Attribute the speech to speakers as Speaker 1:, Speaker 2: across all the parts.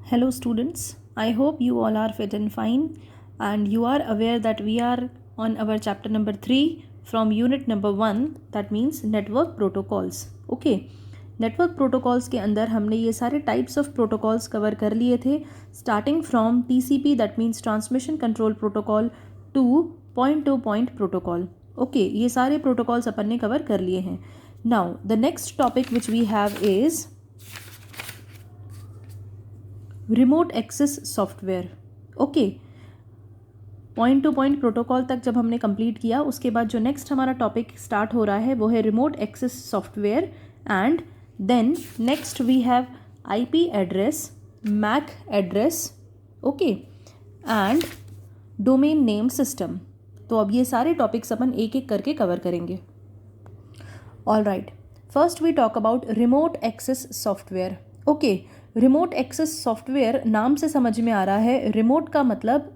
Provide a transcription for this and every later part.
Speaker 1: Hello students, I hope you all are fit and fine and you are aware that we are on our chapter number 3 from unit number 1, that means network protocols. Okay, network protocols के अंदर हमने ये सारे types of protocols cover कर लिए थे starting from TCP that means transmission control protocol to point protocol. Okay, ये सारे protocols अपन ने cover कर लिए हैं. Now the next topic which we have is remote access software. Okay, point two point protocol तक जब हमने कंप्लीट किया उसके बाद जो नेक्स्ट हमारा टॉपिक स्टार्ट हो रहा है वो है remote access software and then next we have IP address, MAC address, okay, and domain name system. तो अब ये सारे टॉपिक्स अपन एक एक करके कवर करेंगे. All right, first we talk about remote access software. Okay, remote access software नाम से समझ में आ रहा है, रिमोट का मतलब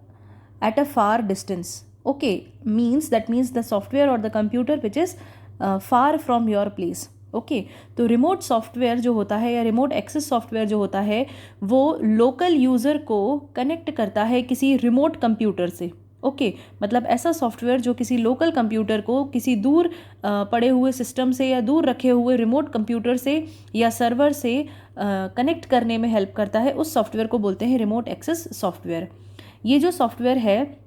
Speaker 1: at a far distance. Okay, that means the software और the computer which is far from your place. Okay, तो रिमोट सॉफ्टवेयर जो होता है या रिमोट एक्सेस सॉफ्टवेयर जो होता है वो लोकल यूज़र को कनेक्ट करता है किसी रिमोट कंप्यूटर से. ओके, मतलब ऐसा सॉफ्टवेयर जो किसी लोकल कंप्यूटर को किसी दूर पड़े हुए सिस्टम से या दूर रखे हुए रिमोट कंप्यूटर से या सर्वर से कनेक्ट करने में हेल्प करता है, उस सॉफ्टवेयर को बोलते हैं रिमोट एक्सेस सॉफ्टवेयर. ये जो सॉफ्टवेयर है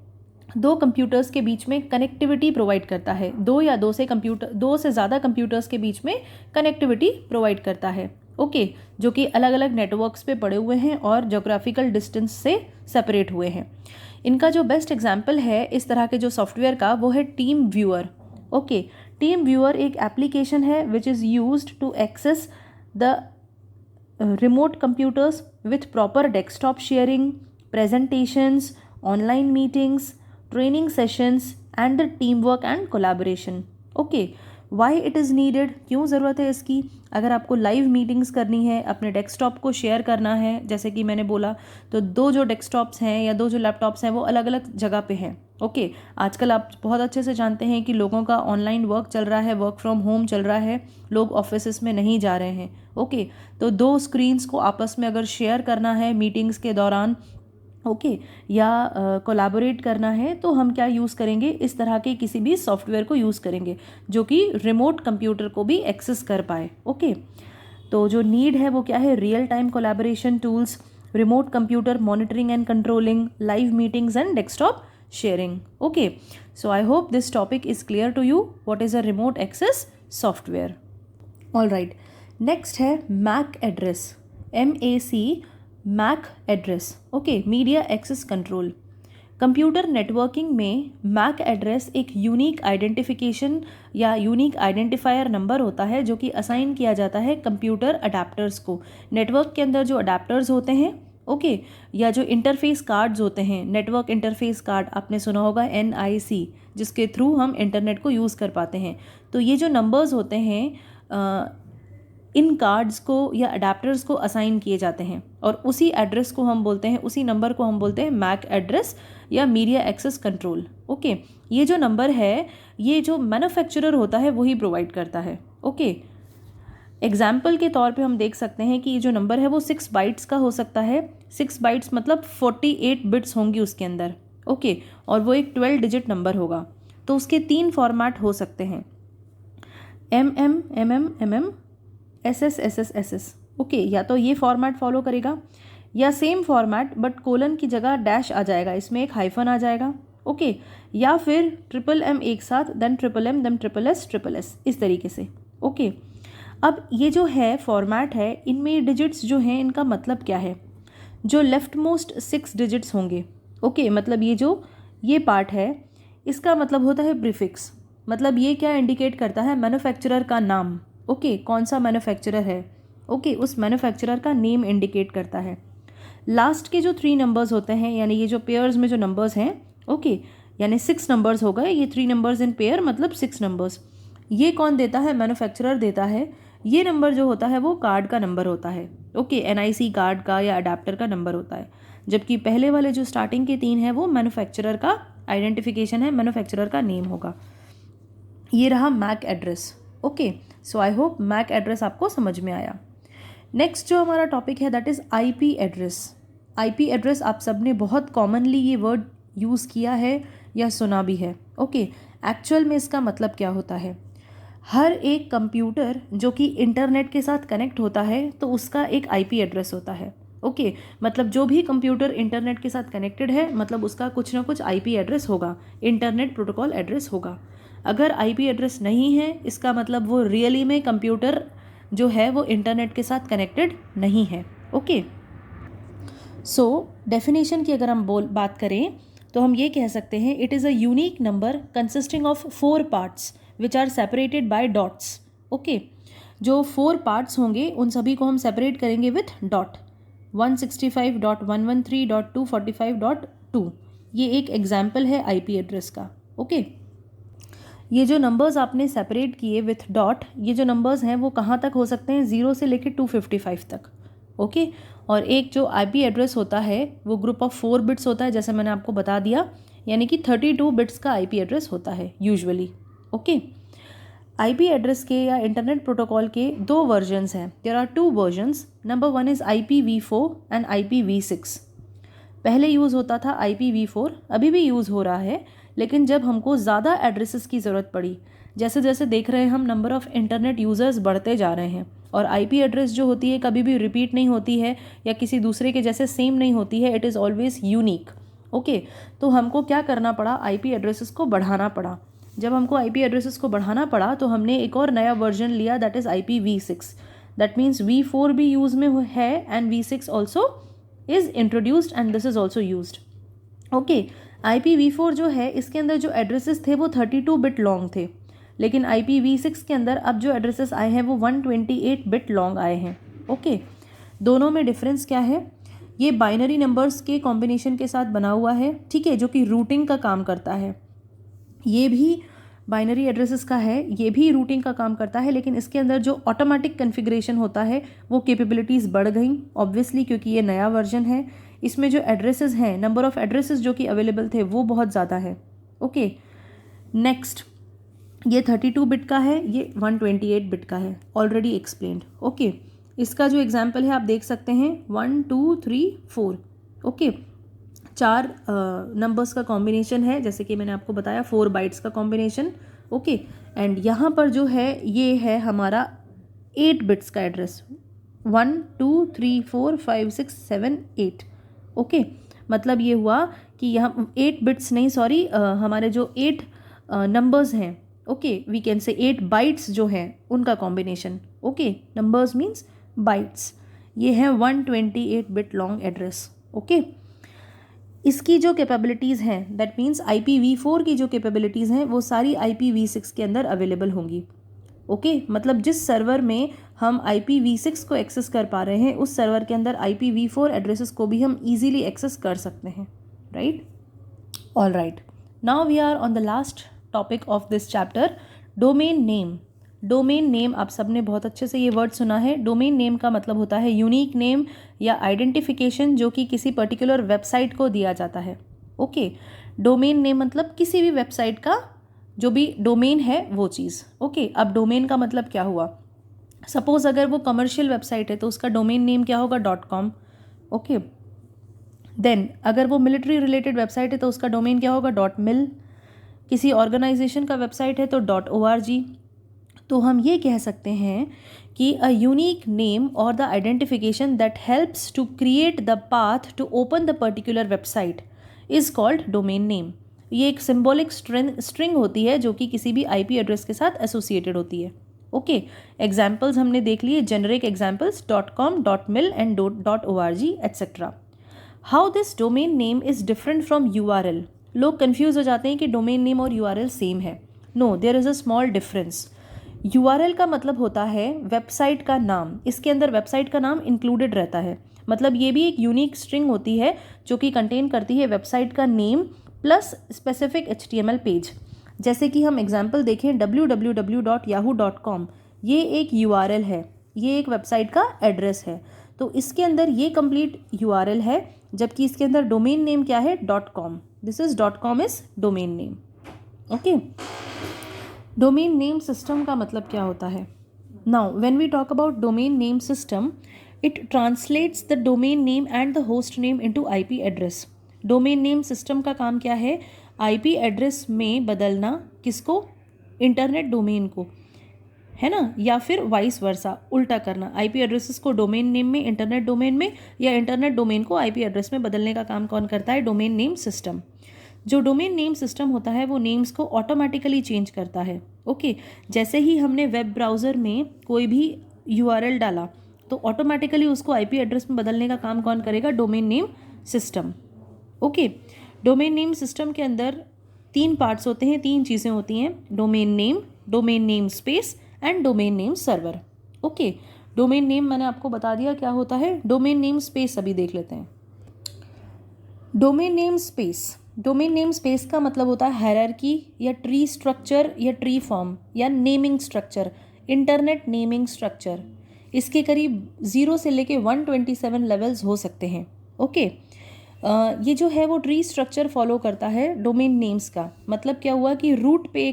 Speaker 1: दो कंप्यूटर्स के बीच में कनेक्टिविटी प्रोवाइड करता है, दो से ज़्यादा कंप्यूटर्स के बीच में कनेक्टिविटी प्रोवाइड करता है. ओके, जो कि अलग अलग नेटवर्क्स पे पड़े हुए हैं और जोग्राफिकल डिस्टेंस से सेपरेट हुए हैं. इनका जो बेस्ट एग्जाम्पल है इस तरह के जो सॉफ्टवेयर का वो है TeamViewer. Okay, TeamViewer एक एप्लीकेशन है which is used to access the remote computers with proper desktop sharing, presentations, online meetings, training sessions and the team work and collaboration. Okay, why it is needed, क्यों ज़रूरत है इसकी? अगर आपको live meetings करनी है, अपने डेस्कटॉप को शेयर करना है, जैसे कि मैंने बोला, तो दो जो डेस्कटॉप्स हैं या दो जो लैपटॉप्स हैं वो अलग अलग जगह पे हैं. ओके, आजकल आप बहुत अच्छे से जानते हैं कि लोगों का ऑनलाइन वर्क चल रहा है, वर्क फ्रॉम होम चल रहा है, लोग ऑफिस में नहीं जा रहे हैं. ओके, तो दो स्क्रीन्स को आपस में अगर शेयर करना है मीटिंग्स के दौरान, ओके, या कोलैबोरेट करना है तो हम क्या यूज़ करेंगे, इस तरह के किसी भी सॉफ्टवेयर को यूज़ करेंगे जो कि रिमोट कंप्यूटर को भी एक्सेस कर पाए. ओके, तो जो नीड है वो क्या है, real time collaboration tools, remote computer monitoring and controlling, live meetings and desktop sharing. Okay, so I hope this topic is clear to you what is a remote access software. All right, next है MAC address, MAC, MAC address. Okay, media access control. Computer networking में MAC address एक unique identification या unique identifier number होता है जो कि assign किया जाता है कंप्यूटर अडेप्टर्स को. नेटवर्क के अंदर जो अडेप्टर्स होते हैं, ओके, या जो इंटरफेस कार्ड्स होते हैं, नेटवर्क इंटरफेस कार्ड आपने सुना होगा, NIC, जिसके थ्रू हम इंटरनेट को यूज़ कर पाते हैं. तो ये जो नंबर्स होते हैं इन कार्ड्स को या अडेप्टर्स को असाइन किए जाते हैं और उसी एड्रेस को हम बोलते हैं, उसी नंबर को हम बोलते हैं मैक एड्रेस या मीडिया एक्सेस कंट्रोल. ओके, ये जो नंबर है ये जो मैन्युफैक्चरर होता है वही प्रोवाइड करता है. ओके, एग्जाम्पल के तौर पे हम देख सकते हैं कि ये जो नंबर है वो 6 बाइट्स का हो सकता है. 6 बाइट्स मतलब 48 बिट्स होंगी उसके अंदर. ओके, और वो एक 12 डिजिट नंबर होगा. तो उसके 3 फॉर्मेट हो सकते हैं, MM, SS. ओके, या तो ये फॉर्मेट फॉलो करेगा या सेम फॉर्मेट बट कोलन की जगह डैश आ जाएगा, इसमें एक हाइफन आ जाएगा. ओके, या फिर MM एक साथ, देन MM, देन SSS, इस तरीके से. ओके, अब ये जो है फॉर्मेट है, इनमें डिजिट्स जो हैं इनका मतलब क्या है, जो लेफ्ट मोस्ट 6 डिजिट्स होंगे. ओके, मतलब ये पार्ट है, इसका मतलब होता है प्रीफिक्स. मतलब ये क्या इंडिकेट करता है, मैन्युफैक्चरर का नाम. ओके, कौन सा मैन्युफैक्चरर है, ओके, उस मैन्युफैक्चरर का नेम इंडिकेट करता है. लास्ट के जो 3 नंबर्स होते हैं, यानी ये जो पेयर्स में जो नंबर्स हैं, ओके, यानी 6 नंबर्स हो गए, ये 3 नंबर्स इन पेयर मतलब 6 नंबर्स. ये कौन देता है, मैन्युफैक्चरर देता है. ये नंबर जो होता है वो कार्ड का नंबर होता है. ओके, NIC कार्ड का या अडेप्टर का नंबर होता है, जबकि पहले वाले जो स्टार्टिंग के 3 हैं वो मैन्युफैक्चरर का आइडेंटिफिकेशन है, मैन्युफैक्चरर का नेम होगा. ये रहा MAC address. Okay, so I hope MAC address आपको समझ में आया. नेक्स्ट जो हमारा टॉपिक है that is IP address. IP address आप सब ने बहुत कॉमनली ये वर्ड यूज़ किया है या सुना भी है। ओके, एक्चुअल में इसका मतलब क्या होता है? हर एक कंप्यूटर जो कि इंटरनेट के साथ कनेक्ट होता है तो उसका एक आईपी एड्रेस होता है। ओके, मतलब जो भी कंप्यूटर इंटरनेट के साथ कनेक्टेड है मतलब उसका कुछ ना कुछ आईपी एड्रेस होगा, इंटरनेट प्रोटोकॉल एड्रेस होगा। अगर आईपी एड्रेस नहीं है इसका मतलब वो रियली में कंप्यूटर जो है वो इंटरनेट के साथ कनेक्टेड नहीं है। ओके, सो डेफिनेशन की अगर हम बात करें तो हम ये कह सकते हैं it is a unique number consisting of 4 parts which are separated by dots. Okay, जो 4 पार्ट्स होंगे उन सभी को हम सेपरेट करेंगे विथ डॉट। 165.113.245.2 ये एक एग्जाम्पल है आईपी एड्रेस का। ओके, ये जो नंबर्स आपने सेपरेट किए विथ डॉट, ये जो नंबर्स हैं वो कहाँ तक हो सकते हैं? 0 से लेकर 255 तक। ओके, और एक जो आईपी एड्रेस होता है वो ग्रुप ऑफ 4 बिट्स होता है, जैसे मैंने आपको बता दिया, यानी कि 32 बिट्स का आईपी एड्रेस होता है यूजुअली। ओके, आईपी एड्रेस के या इंटरनेट प्रोटोकॉल के 2 वर्जन्स हैं। There are 2 versions. Number 1 is IPv4 and IPv6। पहले यूज़ होता था IPv4, अभी भी यूज़ हो रहा है, लेकिन जब हमको ज़्यादा एड्रेसेस की ज़रूरत पड़ी, जैसे जैसे देख रहे हैं हम नंबर ऑफ़ इंटरनेट यूज़र्स बढ़ते जा रहे हैं और आईपी एड्रेस जो होती है कभी भी रिपीट नहीं होती है या किसी दूसरे के जैसे सेम नहीं होती है, it is always unique. Okay, तो हमको क्या करना पड़ा? आईपी एड्रेसेस को बढ़ाना पड़ा। जब हमको आईपी एड्रेसेस को बढ़ाना पड़ा तो हमने एक और नया वर्जन लिया, that is IPv6। That means V4 भी यूज़ में है and V6 also is introduced and this is also used. Okay, IPv4 जो है इसके अंदर जो एड्रेसेस थे वो 32 बिट लॉन्ग थे, लेकिन IPv6 के अंदर अब जो एड्रेसेस आए हैं वो 128 बिट लॉन्ग आए हैं। ओके, दोनों में डिफरेंस क्या है? ये बाइनरी नंबर्स के कॉम्बिनेशन के साथ बना हुआ है, ठीक है, जो कि रूटिंग का काम करता है। ये भी बाइनरी एड्रेसेस का है, ये भी रूटिंग का काम करता है, लेकिन इसके अंदर जो ऑटोमेटिक कन्फिग्रेशन होता है वो कैपेबिलिटीज़ बढ़ गई ऑब्वियसली, क्योंकि ये नया वर्जन है। इसमें जो एड्रेसेस हैं, नंबर ऑफ़ एड्रेसेस जो कि अवेलेबल थे वो बहुत ज़्यादा है। ओके, नेक्स्ट, ये 32 बिट का है, ये 128 बिट का है, ऑलरेडी एक्सप्लेन्ड। ओके, इसका जो एग्जाम्पल है आप देख सकते हैं 1 2 3 4। ओके, 4 नंबर्स का कॉम्बिनेशन है, जैसे कि मैंने आपको बताया 4 बाइट्स का कॉम्बिनेशन। ओके, एंड यहाँ पर जो है ये है हमारा 8 बिट्स का एड्रेस, 1 2 3 4 5 6 7 8। ओके, मतलब ये हुआ कि यहाँ 8 बिट्स नहीं, सॉरी, हमारे जो 8 नंबर्स हैं, okay, we can say 8 bytes जो हैं उनका combination. Okay, numbers means bytes, ये है 128 बिट लॉन्ग एड्रेस। ओके, इसकी जो कैपेबिलिटीज़ हैं, दैट मीन्स IPv4 की जो कैपेबिलिटीज़ हैं वो सारी IPv6 के अंदर अवेलेबल होंगी। ओके, मतलब जिस सर्वर में हम IPv6 को एक्सेस कर पा रहे हैं उस सर्वर के अंदर IPv4 एड्रेसेस को भी हम इजीली एक्सेस कर सकते हैं, right? All right, now we are on the last topic of this chapter, domain name. Domain name, आप सब ने बहुत अच्छे से ये वर्ड सुना है। डोमेन नेम का मतलब होता है यूनिक नेम या आइडेंटिफिकेशन जो कि किसी पर्टिकुलर वेबसाइट को दिया जाता है। ओके, डोमेन नेम मतलब किसी भी वेबसाइट का जो भी डोमेन है वो चीज़। ओके, अब डोमेन का मतलब क्या हुआ? सपोज अगर वो कमर्शियल वेबसाइट है तो उसका डोमेन नेम क्या होगा? .com। ओके, देन अगर वो मिलिट्री रिलेटेड वेबसाइट है तो उसका डोमेन क्या होगा? .mil। किसी ऑर्गेनाइजेशन का वेबसाइट है तो .org। तो हम ये कह सकते हैं कि अ यूनिक नेम और the identification that helps to create the path to open the particular website is called domain name. ये एक सिंबॉलिक स्ट्रिंग होती है जो कि किसी भी आईपी एड्रेस के साथ एसोसिएटेड होती है। ओके, एग्जाम्पल्स हमने देख लिए, generic examples .com, .mil and .org et cetera. How this domain name is different from URL। लोग कन्फ्यूज़ हो जाते हैं कि डोमेन नेम और URL सेम है। No, there is a small difference. URL का मतलब होता है वेबसाइट का नाम, इसके अंदर वेबसाइट का नाम इंक्लूडेड रहता है, मतलब ये भी एक यूनिक स्ट्रिंग होती है जो कि कंटेन करती है वेबसाइट का name plus specific HTML page. जैसे कि हम एग्जांपल देखें www.yahoo.com, ये एक URL है, ये एक वेबसाइट का एड्रेस है, तो इसके अंदर ये कंप्लीट URL है, जबकि इसके अंदर डोमेन नेम क्या है? .com। This is .com is domain name. Okay, domain name system का मतलब क्या होता है? Now when we talk about domain name system, it translates the domain name and the host name into IP address. Domain name system का काम क्या है? IP address में बदलना, किसको? इंटरनेट डोमेन को, है ना, या फिर वाइस वर्सा, उल्टा करना, आईपी एड्रेसेस को डोमेन नेम में इंटरनेट डोमेन में, या इंटरनेट डोमेन को आईपी एड्रेस में बदलने का काम कौन करता है? Domain name system. जो डोमेन नेम सिस्टम होता है वो नेम्स को ऑटोमेटिकली चेंज करता है। ओके, जैसे ही हमने वेब ब्राउज़र में कोई भी यूआरएल डाला तो ऑटोमेटिकली उसको आईपी एड्रेस में बदलने का काम कौन करेगा? Domain name system. Okay, domain name system के अंदर 3 पार्ट्स होते हैं, 3 चीज़ें होती हैं, domain name space and domain name server. Okay, domain name मैंने आपको बता दिया क्या होता है। डोमेन नेम स्पेस अभी देख लेते हैं। डोमेन नेम स्पेस का मतलब होता है हायरार्की या ट्री स्ट्रक्चर या ट्री फॉर्म या naming structure, internet naming structure. इसके करीब 0 से लेके 127 लेवल्स हो सकते हैं। ओके, ये जो है वो ट्री स्ट्रक्चर फॉलो करता है डोमेन नेम्स का। मतलब क्या हुआ कि रूट पे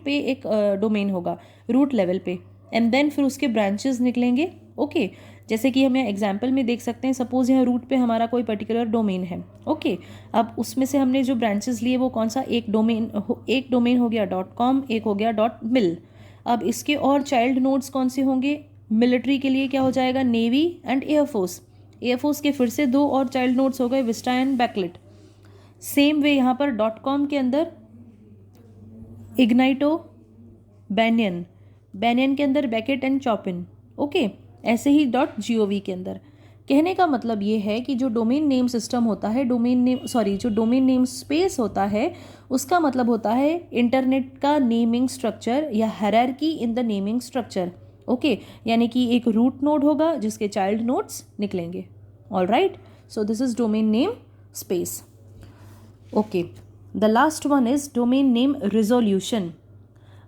Speaker 1: एक डोमेन होगा, रूट लेवल पे, एंड देन फिर उसके ब्रांचेस निकलेंगे। ओके, जैसे कि हम यहाँ एग्जाम्पल में देख सकते हैं, सपोज यहाँ रूट पे हमारा कोई पर्टिकुलर डोमेन है। ओके, अब उसमें से हमने जो ब्रांचेस लिए वो कौन सा? एक डोमेन हो गया .com, एक हो गया .mil। अब इसके और चाइल्ड नोड्स कौन से होंगे? मिलिट्री के लिए क्या हो जाएगा? नेवी एंड एयरफोर्स के फिर से 2 और चाइल्ड नोड्स हो गए, Vista and backlit. Same way यहाँ पर .com के अंदर इग्नाइटो, बैनियन के अंदर बैकेट एंड चॉपिन। ओके, ऐसे ही .gov के अंदर। कहने का मतलब ये है कि जो डोमेन नेम सिस्टम होता है, जो डोमेन नेम स्पेस होता है, उसका मतलब होता है इंटरनेट का नेमिंग स्ट्रक्चर या hierarchy in the naming structure. Okay, यानी कि एक रूट नोड होगा जिसके चाइल्ड नोड्स निकलेंगे। All right, so this is domain name space. Okay, the last one is domain name resolution.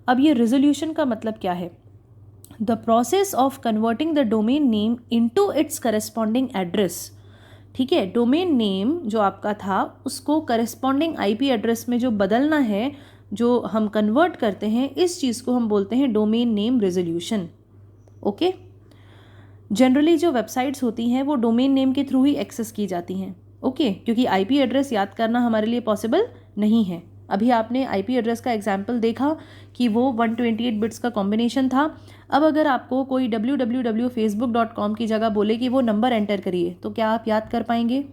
Speaker 1: अब ये रिजोल्यूशन का मतलब क्या है? The process of converting the domain name into its corresponding address. ठीक है, डोमेन नेम जो आपका था उसको करस्पॉन्डिंग आईपी एड्रेस में जो बदलना है, जो हम कन्वर्ट करते हैं, इस चीज़ को हम बोलते हैं domain name resolution. Okay, generally जो वेबसाइट्स होती हैं वो डोमेन नेम के थ्रू ही एक्सेस की जाती हैं। ओके, क्योंकि आईपी एड्रेस याद करना हमारे लिए पॉसिबल नहीं है। अभी आपने आईपी एड्रेस का एग्जाम्पल देखा कि वो 128 बिट्स का कॉम्बिनेशन था। अब अगर आपको कोई www.facebook.com की जगह बोले कि वो नंबर एंटर करिए, तो क्या आप याद कर पाएंगे?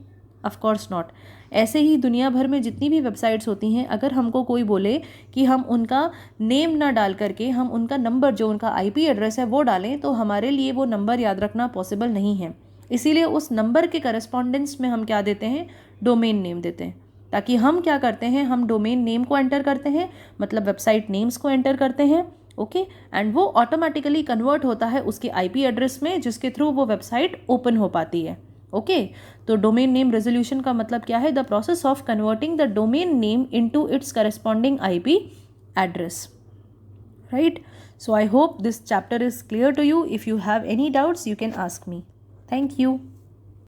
Speaker 1: Of course not. ऐसे ही दुनिया भर में जितनी भी वेबसाइट्स होती हैं, अगर हमको कोई बोले कि हम उनका नेम ना डाल करके हम उनका नंबर, जो उनका आईपी एड्रेस है, वो डालें, तो हमारे लिए वो नंबर याद रखना पॉसिबल नहीं है। इसीलिए उस नंबर के करस्पॉन्डेंस में हम क्या देते हैं? डोमेन नेम देते हैं। ताकि हम क्या करते हैं? हम डोमेन नेम को एंटर करते हैं, मतलब वेबसाइट नेम्स को एंटर करते हैं। ओके, एंड वो ऑटोमेटिकली कन्वर्ट होता है उसके आईपी एड्रेस में, जिसके थ्रू वो वेबसाइट ओपन हो पाती है। ओके, तो डोमेन नेम रेजोल्यूशन का मतलब क्या है? The process of converting the domain name into its corresponding IP address. Right, so I hope this chapter is clear to you. If you have any doubts, you can ask me. Thank you.